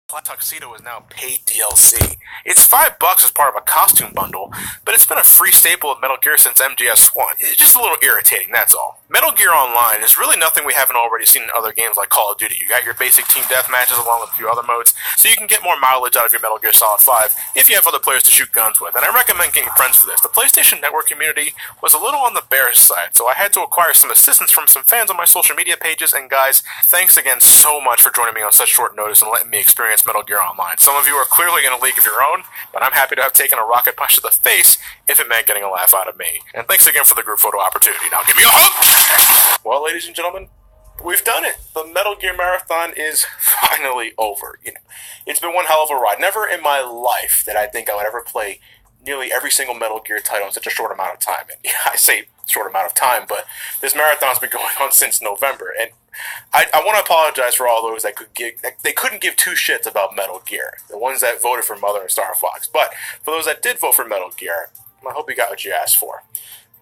Black Tuxedo is now paid DLC. It's $5 as part of a costume bundle, but it's been a free staple of Metal Gear since MGS1. It's just a little irritating, that's all. Metal Gear Online is really nothing we haven't already seen in other games like Call of Duty. You got your basic team deathmatches along with a few other modes, so you can get more mileage out of your Metal Gear Solid 5 if you have other players to shoot guns with, and I recommend getting friends for this. The PlayStation Network community was a little on the bearish side, so I had to acquire some assistance from some fans on my social media pages, and guys, thanks again so much for joining me on such short notice and letting me experience Metal Gear Online. Some of you are clearly in a league of your own, but I'm happy to have taken a rocket punch to the face if it meant getting a laugh out of me. And thanks again for the group photo opportunity. Now give me a hug! Well, ladies and gentlemen, we've done it. The Metal Gear Marathon is finally over. It's been one hell of a ride. Never in my life did I think I would ever play nearly every single Metal Gear title in such a short amount of time. And I say short amount of time, but this marathon's been going on since November, and I want to apologize for all those that couldn't give two shits about Metal Gear, the ones that voted for Mother and Star Fox. But for those that did vote for Metal Gear, I hope you got what you asked for.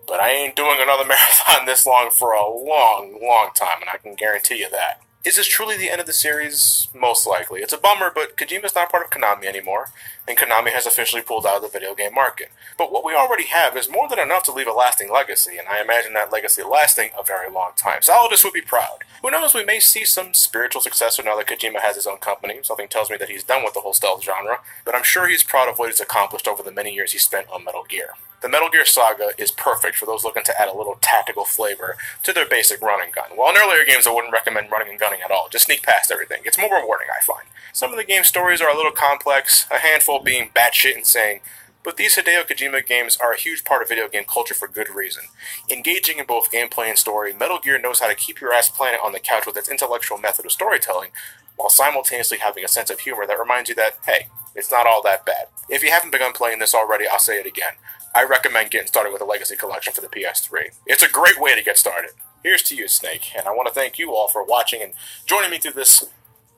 But I ain't doing another marathon this long for a long, long time, and I can guarantee you that. Is this truly the end of the series? Most likely. It's a bummer, but Kojima's not part of Konami anymore, and Konami has officially pulled out of the video game market. But what we already have is more than enough to leave a lasting legacy, and I imagine that legacy lasting a very long time. Solidus would be proud. Who knows, we may see some spiritual successor now that Kojima has his own company. Something tells me that he's done with the whole stealth genre, but I'm sure he's proud of what he's accomplished over the many years he spent on Metal Gear. The Metal Gear saga is perfect for those looking to add a little tactical flavor to their basic run and gun. While in earlier games I wouldn't recommend running and gunning at all, just sneak past everything. It's more rewarding, I find. Some of the game's stories are a little complex, a handful being batshit insane, but these Hideo Kojima games are a huge part of video game culture for good reason. Engaging in both gameplay and story, Metal Gear knows how to keep your ass planted on the couch with its intellectual method of storytelling, while simultaneously having a sense of humor that reminds you that, hey, it's not all that bad. If you haven't begun playing this already, I'll say it again. I recommend getting started with the Legacy Collection for the PS3. It's a great way to get started. Here's to you, Snake, and I want to thank you all for watching and joining me through this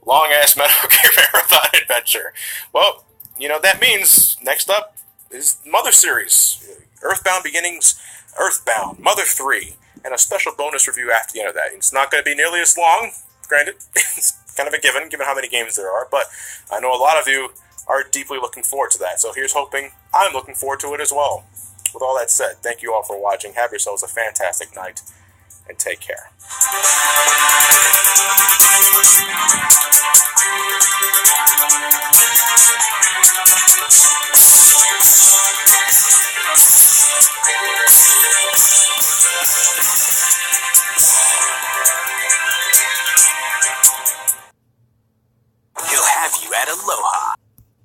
long-ass Metal Gear Marathon adventure. Well, that means next up is Mother Series. Earthbound Beginnings, Earthbound, Mother 3, and a special bonus review after the end of that. It's not going to be nearly as long, granted. It's kind of a given how many games there are, but I know a lot of you are deeply looking forward to that. So here's hoping I'm looking forward to it as well. With all that said, thank you all for watching. Have yourselves a fantastic night, and take care. He'll have you at Aloha.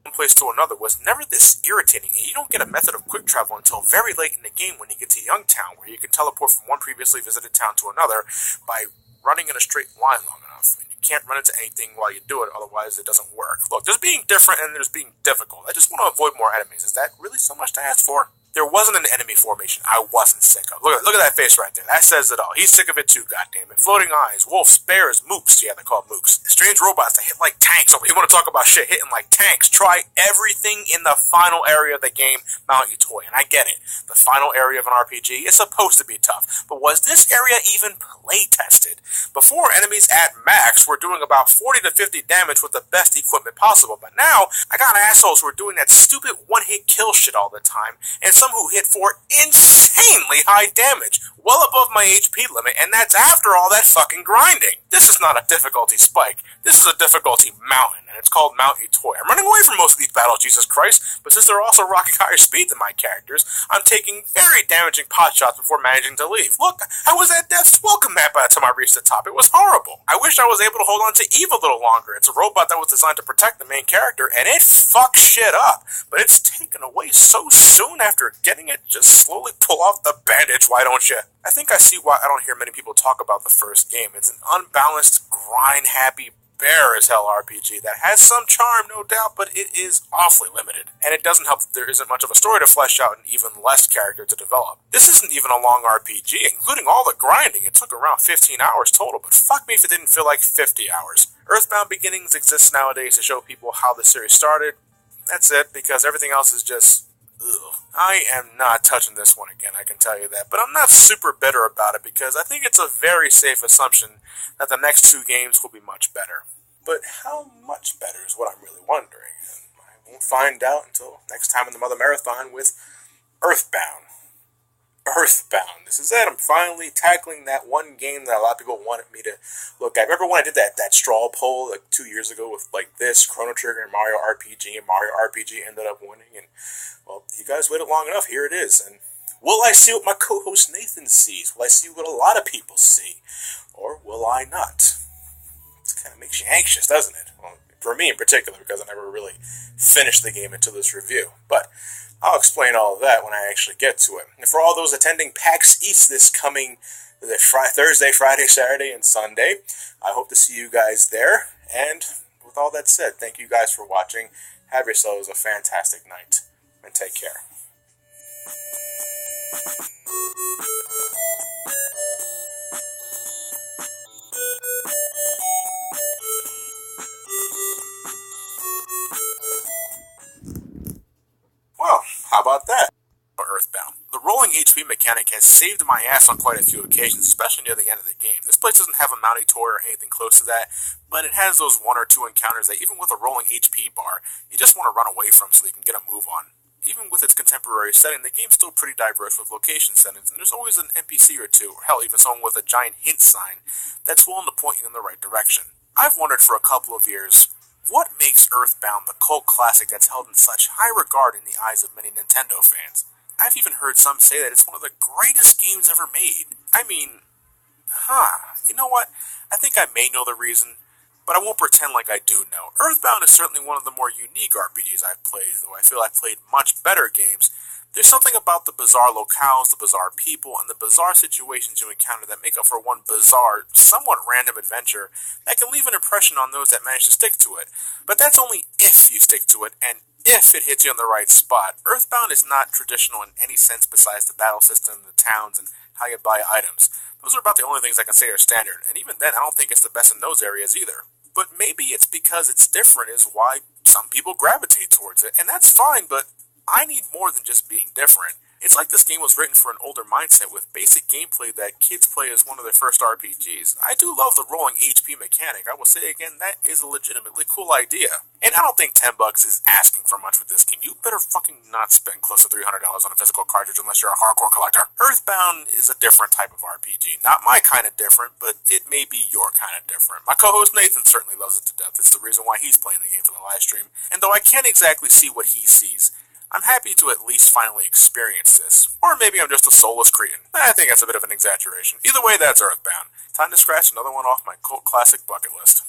One place to another was never this irritating, and you don't get a method of quick travel until very late in the game when you get to Youngtown, where you can teleport from one previously visited town to another by running in a straight line long enough. And you can't run into anything while you do it, otherwise it doesn't work. Look, there's being different and there's being difficult. I just want to avoid more enemies. Is that really so much to ask for? There wasn't an enemy formation I wasn't sick of. Look at that face right there. That says it all. He's sick of it too, goddammit. Floating eyes, wolves, bears, mooks. Yeah, they're called mooks. Strange robots that hit like tanks. Oh, you want to talk about shit hitting like tanks? Try everything in the final area of the game, Mount Utoi. And I get it. The final area of an RPG is supposed to be tough. But was this area even play tested? Before, enemies at max were doing about 40 to 50 damage with the best equipment possible. But now, I got assholes who are doing that stupid one-hit kill shit all the time. And some who hit for insanely high damage, well above my HP limit, and that's after all that fucking grinding. This is not a difficulty spike. This is a difficulty mountain, and it's called Mount Utoi. I'm running away from most of these battles, Jesus Christ, but since they're also rocking higher speed than my characters, I'm taking very damaging pot shots before managing to leave. Look, I was at death's welcome mat by the time I reached the top. It was horrible. I wish I was able to hold on to Eve a little longer. It's a robot that was designed to protect the main character, and it fucks shit up. But it's taken away so soon after getting it. Just slowly pull off the bandage, why don't you? I think I see why I don't hear many people talk about the first game. It's an unbalanced, grind-happy, bear-as-hell RPG that has some charm, no doubt, but it is awfully limited. And it doesn't help that there isn't much of a story to flesh out and even less character to develop. This isn't even a long RPG, including all the grinding. It took around 15 hours total, but fuck me if it didn't feel like 50 hours. Earthbound Beginnings exists nowadays to show people how the series started. That's it, because everything else is just... ugh. I am not touching this one again, I can tell you that. But I'm not super bitter about it because I think it's a very safe assumption that the next two games will be much better. But how much better is what I'm really find out until next time in the Mother Marathon with Earthbound. Earthbound. This is it. I'm finally tackling that one game that a lot of people wanted me to look at. Remember when I did that straw poll like 2 years ago with like this, Chrono Trigger and Mario RPG, and Mario RPG ended up winning, and well, you guys waited long enough. Here it is. And will I see what my co-host Nathan sees? Will I see what a lot of people see? Or will I not? It kind of makes you anxious, doesn't it? Well, for me in particular, because I never really finished the game until this review. But I'll explain all of that when I actually get to it. And for all those attending PAX East this coming Thursday, Friday, Saturday, and Sunday, I hope to see you guys there. And with all that said, thank you guys for watching. Have yourselves a fantastic night, and take care. Well, how about that? Earthbound. The rolling HP mechanic has saved my ass on quite a few occasions, especially near the end of the game. This place doesn't have a mounting toy or anything close to that, but it has those one or two encounters that even with a rolling HP bar, you just want to run away from so you can get a move on. Even with its contemporary setting, the game's still pretty diverse with location settings, and there's always an NPC or two, or hell, even someone with a giant hint sign that's willing to point you in the right direction. I've wondered for a couple of years, what makes Earthbound the cult classic that's held in such high regard in the eyes of many Nintendo fans? I've even heard some say that it's one of the greatest games ever made. I mean, you know what? I think I may know the reason, but I won't pretend like I do know. Earthbound is certainly one of the more unique RPGs I've played, though I feel I've played much better games. There's something about the bizarre locales, the bizarre people, and the bizarre situations you encounter that make up for one bizarre, somewhat random adventure that can leave an impression on those that manage to stick to it. But that's only if you stick to it, and if it hits you in the right spot. Earthbound is not traditional in any sense besides the battle system, the towns, and how you buy items. Those are about the only things I can say are standard, and even then I don't think it's the best in those areas either. But maybe it's because it's different is why some people gravitate towards it, and that's fine, but I need more than just being different. It's like this game was written for an older mindset with basic gameplay that kids play as one of their first RPGs. I do love the rolling HP mechanic. I will say again, that is a legitimately cool idea. And I don't think $10 is asking for much with this game. You better fucking not spend close to $300 on a physical cartridge unless you're a hardcore collector. Earthbound is a different type of RPG. Not my kind of different, but it may be your kind of different. My co-host Nathan certainly loves it to death. It's the reason why he's playing the game for the live stream. And though I can't exactly see what he sees, I'm happy to at least finally experience this. Or maybe I'm just a soulless cretin. I think that's a bit of an exaggeration. Either way, that's Earthbound. Time to scratch another one off my cult classic bucket list.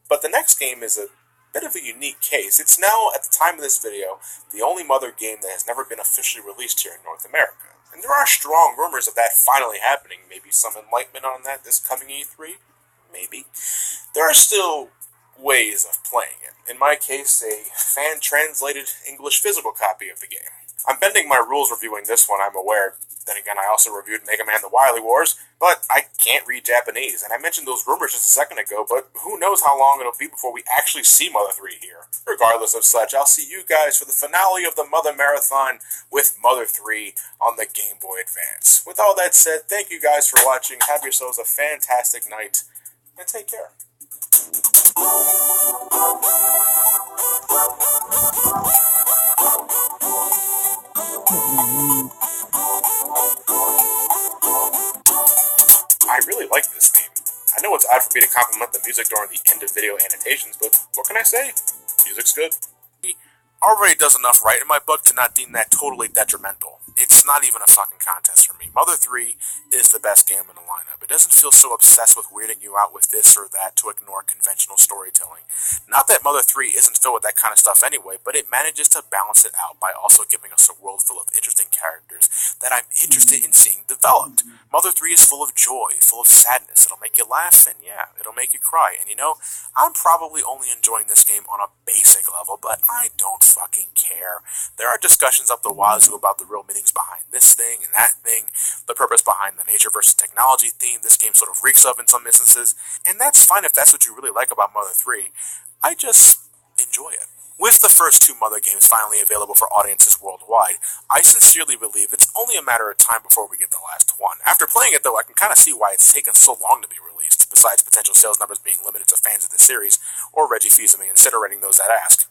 But the next game is a bit of a unique case. It's now, at the time of this video, the only Mother game that has never been officially released here in North America. And there are strong rumors of that finally happening. Maybe some enlightenment on that this coming E3? Maybe. There are still ways of playing it. In my case, a fan-translated English physical copy of the game. I'm bending my rules reviewing this one, I'm aware. Then again, I also reviewed Mega Man The Wily Wars, but I can't read Japanese, and I mentioned those rumors just a second ago, but who knows how long it'll be before we actually see Mother 3 here. Regardless of such, I'll see you guys for the finale of the Mother Marathon with Mother 3 on the Game Boy Advance. With all that said, thank you guys for watching, have yourselves a fantastic night, and take care. I really like this theme. I know it's odd for me to compliment the music during the end of video annotations, but what can I say? Music's good. Already does enough right in my book to not deem that totally detrimental. It's not even a fucking contest for me. Mother 3 is the best game in the lineup. It doesn't feel so obsessed with weirding you out with this or that to ignore conventional storytelling. Not that Mother 3 isn't filled with that kind of stuff anyway, but it manages to balance it out by also giving us a world full of interesting characters that I'm interested in seeing developed. Mother 3 is full of joy, full of sadness. It'll make you laugh, and yeah, it'll make you cry. And you know, I'm probably only enjoying this game on a basic level, but I don't fucking care. There are discussions up the wazoo about the real meanings behind this thing and that thing, the purpose behind the nature versus technology theme this game sort of reeks of in some instances, and that's fine if that's what you really like about Mother 3. I just enjoy it. With the first two Mother games finally available for audiences worldwide, I sincerely believe it's only a matter of time before we get the last one. After playing it though, I can kind of see why it's taken so long to be released, besides potential sales numbers being limited to fans of the series, or Reggie Fils-Aimé incinerating those that ask.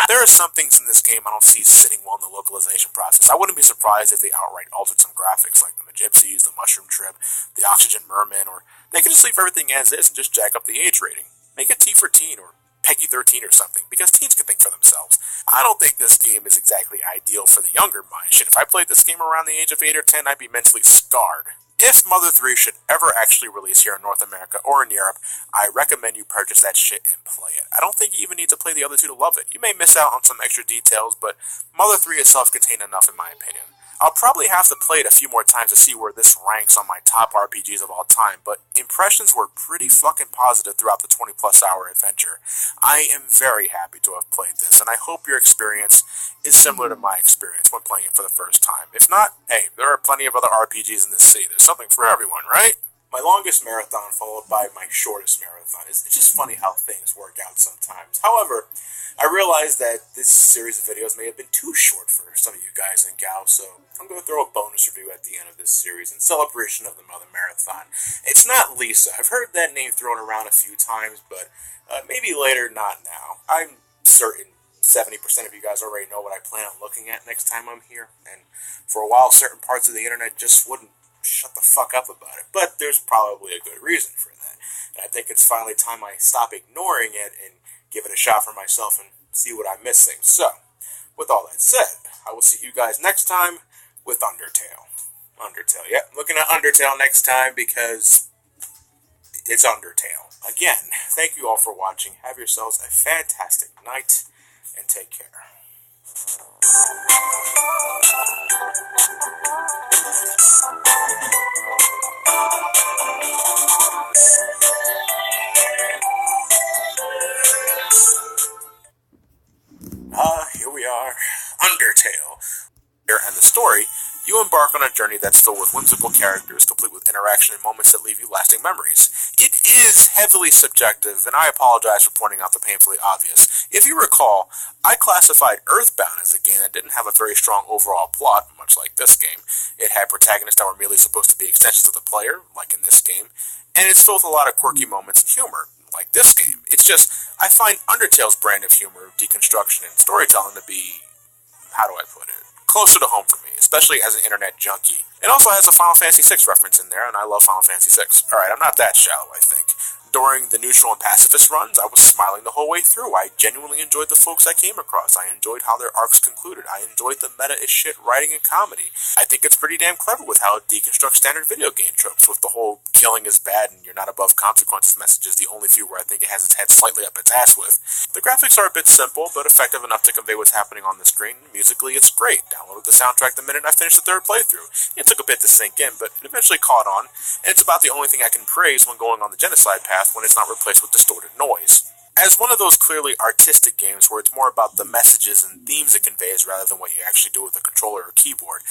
There there are some things in this game I don't see sitting well in the localization process. I wouldn't be surprised if they outright altered some graphics, like the Magypsies, the Mushroom Trip, the Oxygen Merman, or they could just leave everything as is and just jack up the age rating. Make it T for teen, or Peggy 13 or something, because teens can think for themselves. I don't think this game is exactly ideal for the younger mind. Shit, if I played this game around the age of 8 or 10, I'd be mentally scarred. If Mother 3 should ever actually release here in North America or in Europe, I recommend you purchase that shit and play it. I don't think you even need to play the other two to love it. You may miss out on some extra details, but Mother 3 is self-contained enough in my opinion. I'll probably have to play it a few more times to see where this ranks on my top RPGs of all time, but impressions were pretty fucking positive throughout the 20-plus hour adventure. I am very happy to have played this, and I hope your experience is similar to my experience when playing it for the first time. If not, hey, there are plenty of other RPGs in this sea. There's something for everyone, right? My longest marathon followed by my shortest marathon. It's just funny how things work out sometimes. However, I realized that this series of videos may have been too short for some of you guys and gals, so I'm going to throw a bonus review at the end of this series in celebration of the Mother Marathon. It's not Lisa. I've heard that name thrown around a few times, but maybe later, not now. I'm certain 70% of you guys already know what I plan on looking at next time I'm here, and for a while certain parts of the internet just wouldn't shut the fuck up about it, but there's probably a good reason for that. And I think it's finally time I stop ignoring it and give it a shot for myself and see what I'm missing. So, with all that said, I will see you guys next time with Undertale. Yeah, looking at Undertale next time because it's Undertale. Again, thank you all for watching. Have yourselves a fantastic night and take care. Here we are, Undertale. And the story, you embark on a journey that's filled with whimsical characters, complete with interaction and moments that leave you lasting memories. It is heavily subjective, and I apologize for pointing out the painfully obvious. If you recall, I classified Earthbound as a game that didn't have a very strong overall plot, much like this game. It had protagonists that were merely supposed to be extensions of the player, like in this game, and it's filled with a lot of quirky moments and humor, like this game. It's just, I find Undertale's brand of humor, deconstruction, and storytelling to be, how do I put it, closer to home for me, especially as an internet junkie. It also has a Final Fantasy VI reference in there, and I love Final Fantasy VI. Alright, I'm not that shallow, I think. During the neutral and pacifist runs, I was smiling the whole way through. I genuinely enjoyed the folks I came across. I enjoyed how their arcs concluded. I enjoyed the meta-as-shit writing and comedy. I think it's pretty damn clever with how it deconstructs standard video game tropes, with the whole killing is bad and you're not above consequences messages, the only few where I think it has its head slightly up its ass with. The graphics are a bit simple, but effective enough to convey what's happening on the screen. Musically, it's great. Downloaded the soundtrack the minute I finished the third playthrough. It took a bit to sink in, but it eventually caught on, and it's about the only thing I can praise when going on the genocide path when it's not replaced with distorted noise. As one of those clearly artistic games where it's more about the messages and themes it conveys rather than what you actually do with a controller or keyboard,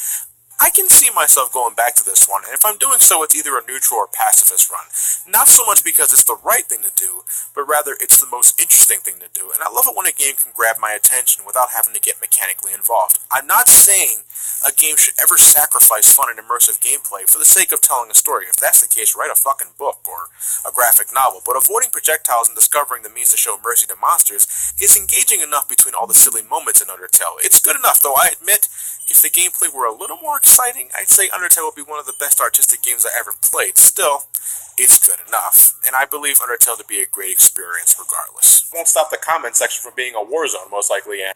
I can see myself going back to this one, and if I'm doing so, it's either a neutral or pacifist run. Not so much because it's the right thing to do, but rather it's the most interesting thing to do, and I love it when a game can grab my attention without having to get mechanically involved. I'm not saying a game should ever sacrifice fun and immersive gameplay for the sake of telling a story. If that's the case, write a fucking book or a graphic novel, but avoiding projectiles and discovering the means to show mercy to monsters is engaging enough between all the silly moments in Undertale. It's good enough, though, I admit. If the gameplay were a little more exciting, I'd say Undertale would be one of the best artistic games I ever played. Still, it's good enough, and I believe Undertale to be a great experience regardless. Won't stop the comment section from being a war zone, most likely, and...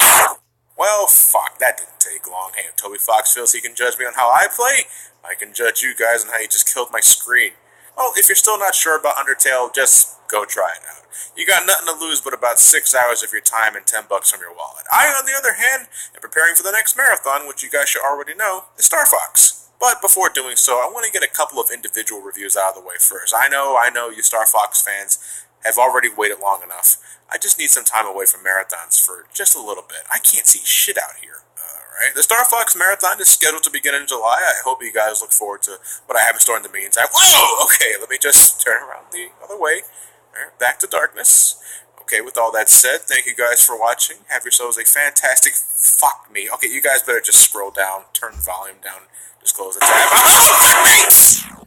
Well, fuck, that didn't take long. Hey, if Toby Fox feels he can judge me on how I play, I can judge you guys on how you just killed my screen. Well, if you're still not sure about Undertale, just go try it out. You got nothing to lose but about 6 hours of your time and $10 from your wallet. I, on the other hand, am preparing for the next marathon, which you guys should already know, is Star Fox. But before doing so, I want to get a couple of individual reviews out of the way first. I know you Star Fox fans have already waited long enough. I just need some time away from marathons for just a little bit. I can't see shit out here. Alright, the Star Fox Marathon is scheduled to begin in July. I hope you guys look forward to what I have in store in the meantime. Whoa! Okay, let me just turn around the other way. Alright, back to darkness. Okay, with all that said, thank you guys for watching. Have yourselves a fantastic... Fuck me. Okay, you guys better just scroll down, turn the volume down, just close the tab. Oh, fuck me!